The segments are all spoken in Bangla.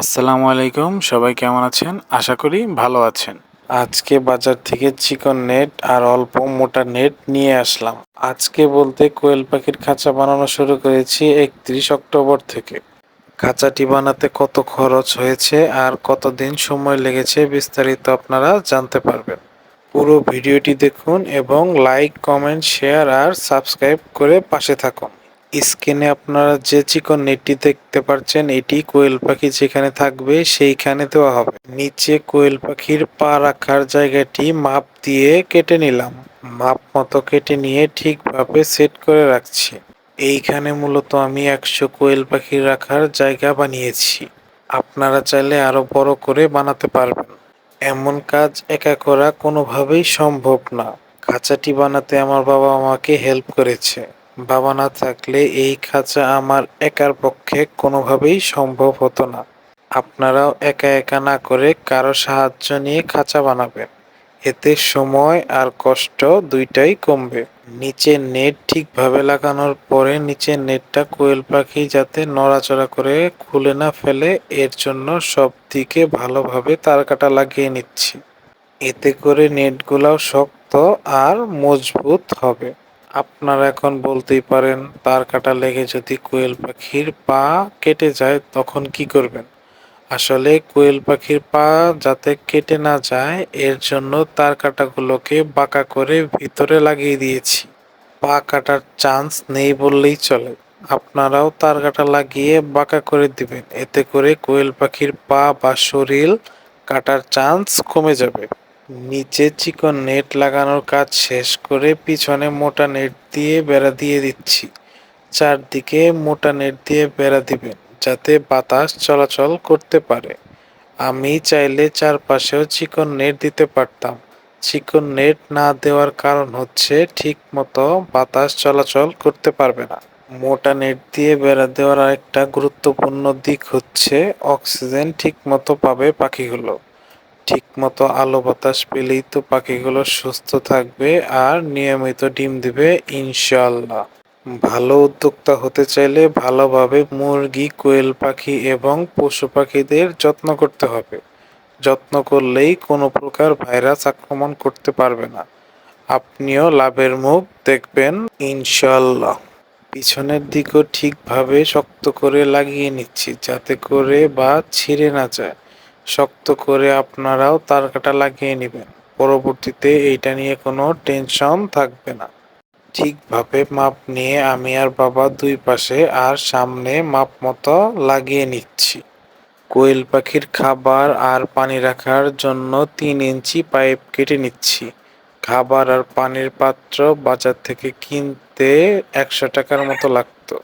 আসসালামু আলাইকুম, সবাই কেমন আছেন? আশা করি ভালো আছেন। আজকে বাজার থেকে চিকন নেট আর অল্প মোটা নেট নিয়ে আসলাম। আজকে বলতে কোয়েল পাখির খাঁচা বানানো শুরু করেছি 31 অক্টোবর থেকে। খাঁচাটি বানাতে কত খরচ হয়েছে আর কতদিন সময় লেগেছে বিস্তারিত আপনারা জানতে পারবেন। পুরো ভিডিওটি দেখুন এবং লাইক, কমেন্ট, শেয়ার আর সাবস্ক্রাইব করে পাশে থাকুন। স্ক্রিনে আপনারা যে চিকন নেটটি দেখতে পাচ্ছেন, এটি কোয়েল পাখি যেখানে থাকবে সেইখানে দেওয়া হবে। নিচে কোয়েল পাখির পা রাখার জায়গাটি মাপ দিয়ে কেটে নিলাম। মাপ মতো কেটে নিয়ে ঠিকভাবে সেট করে রাখছি। এইখানে মূলত আমি 100 কোয়েল পাখি রাখার জায়গা বানিয়েছি। আপনারা চাইলে আরো বড় করে বানাতে পারবেন। এমন কাজ একা করা কোনোভাবেই সম্ভব না। খাঁচাটি বানাতে আমার বাবা আমাকে হেল্প করেছে। বাবা না থাকলে এই খাঁচা আমার একার পক্ষে কোনোভাবেই সম্ভব হতো না। আপনারাও একা একা না করে কারো সাহায্য নিয়ে খাঁচা বানাবেন। এতে সময় আর কষ্ট দুইটাই কমবে। নিচে নেট ঠিকভাবে লাগানোর পরে নিচের নেটটা কোয়েল পাখি যাতে নড়াচড়া করে খুলে না ফেলে, এর জন্য সব দিকে ভালোভাবে তারকাটা লাগিয়ে নিচ্ছি। এতে করে নেটগুলাও শক্ত আর মজবুত হবে। আপনারা এখন বলতেই পারেন, তার কাটা লেগে যদি কোয়েল পাখির পা কেটে যায় তখন কি করবেন? আসলে কোয়েল পাখির পা যাতে কেটে না যায় এর জন্য তার কাটাগুলোকে বাঁকা করে ভিতরে লাগিয়ে দিয়েছি। পা কাটার চান্স নেই বললেই চলে। আপনারাও তার কাটা লাগিয়ে বাঁকা করে দিবেন, এতে করে কোয়েল পাখির পা বা শরীর কাটার চান্স কমে যাবে। নিচে চিকন নেট লাগানোর কাজ শেষ করে পিছনে মোটা নেট দিয়ে বেড়া দিয়ে দিচ্ছি। চারদিকে মোটা নেট দিয়ে বেড়া দিবেন যাতে বাতাস চলাচল করতে পারে। আমি চাইলে চারপাশেও চিকন নেট দিতে পারতাম। চিকন নেট না দেওয়ার কারণ হচ্ছে ঠিক মতো বাতাস চলাচল করতে পারবে না। মোটা নেট দিয়ে বেড়া দেওয়ার আরেকটা গুরুত্বপূর্ণ দিক হচ্ছে অক্সিজেন ঠিক মতো পাবে পাখিগুলো। ঠিকমতো আলো বাতাস পেলেই তো পাখিগুলো সুস্থ থাকবে আর নিয়মিত ডিম দিবে ইনশাআল্লাহ। ভালো উদ্যোক্তা হতে চাইলে ভালোভাবে মুরগি, কোয়েল পাখি এবং পশু পাখিদের যত্ন করতে হবে। যত্ন করলেই কোনো প্রকার ভাইরাস আক্রমণ করতে পারবে না। আপনিও লাভের মুখ দেখবেন ইনশাআল্লাহ। পিছনের দিকও ঠিকভাবে শক্ত করে লাগিয়ে নিচ্ছি যাতে করে বা ছিঁড়ে না যায়। শক্ত করে আপনারাও তার কাটা লাগিয়ে নেবেন। পরবর্তীতে এইটা নিয়ে কোনো টেনশন থাকবে না। ঠিকভাবে মাপ নিয়ে আমি আর বাবা দুই পাশে আর সামনে মাপ মতো লাগিয়ে নিচ্ছি। কোয়েল পাখির খাবার আর পানি রাখার জন্য 3 ইঞ্চি পাইপ কেটে নিচ্ছি। খাবার আর পানির পাত্র বাজার থেকে কিনতে 100 টাকার মতো লাগতো।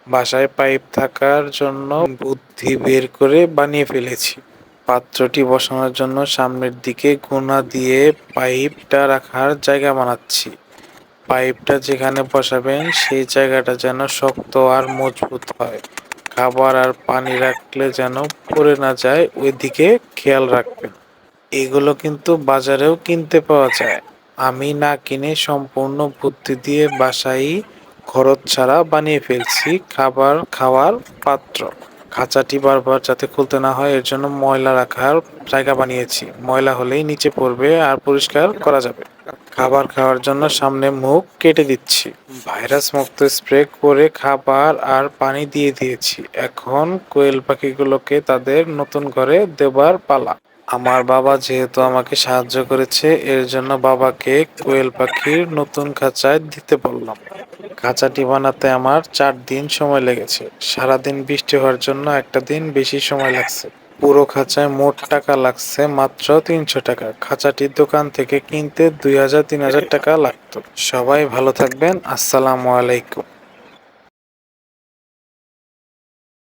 বাসায় পাইপ থাকার জন্য বুদ্ধি বের করে বানিয়ে ফেলেছি। পাত্রটি বসানোর জন্য সামনের দিকে গুনা দিয়ে পাইপটা রাখার জায়গা বানাচ্ছি। পাইপটা যেখানে বসাবেন সেই জায়গাটা যেন শক্ত আর মজবুত হয়। খাবার আর পানি রাখলে যেন পড়ে না যায়, ওই দিকে খেয়াল রাখবেন। এগুলো কিন্তু বাজারেও কিনতে পাওয়া যায়। আমি না কিনে সম্পূর্ণ বুদ্ধি দিয়ে বাসায় খরচ ছাড়া বানিয়ে ফেলছি খাবার খাওয়ার পাত্র। খাঁচাটি বারবার যাতে খুলতে না হয় এর জন্য ময়লা রাখার জায়গা বানিয়েছি। ময়লা হলেই নিচে পড়বে আর পরিষ্কার করা যাবে। খাবার খাওয়ার জন্য সামনে মুখ কেটে দিচ্ছি। ভাইরাস মুক্ত স্প্রে করে খাবার আর পানি দিয়ে দিয়েছি। এখন কোয়েল পাখিগুলোকে তাদের নতুন ঘরে দেবার পালা। আমার বাবা যেহেতু আমাকে সাহায্য করেছে এর জন্য বাবাকে কোয়েল পাখির নতুন খাঁচায় দিতে বললাম। খাঁচাটি বানাতে আমার 4 দিন সময় লেগেছে। সারাদিন বৃষ্টি হওয়ার জন্য একটা দিন বেশি সময় লাগছে। পুরো খাঁচায় মোট টাকা লাগছে মাত্র 300 টাকা। খাঁচাটির দোকান থেকে কিনতে 2000-3000 টাকা লাগতো। সবাই ভালো থাকবেন। আসসালামু আলাইকুম।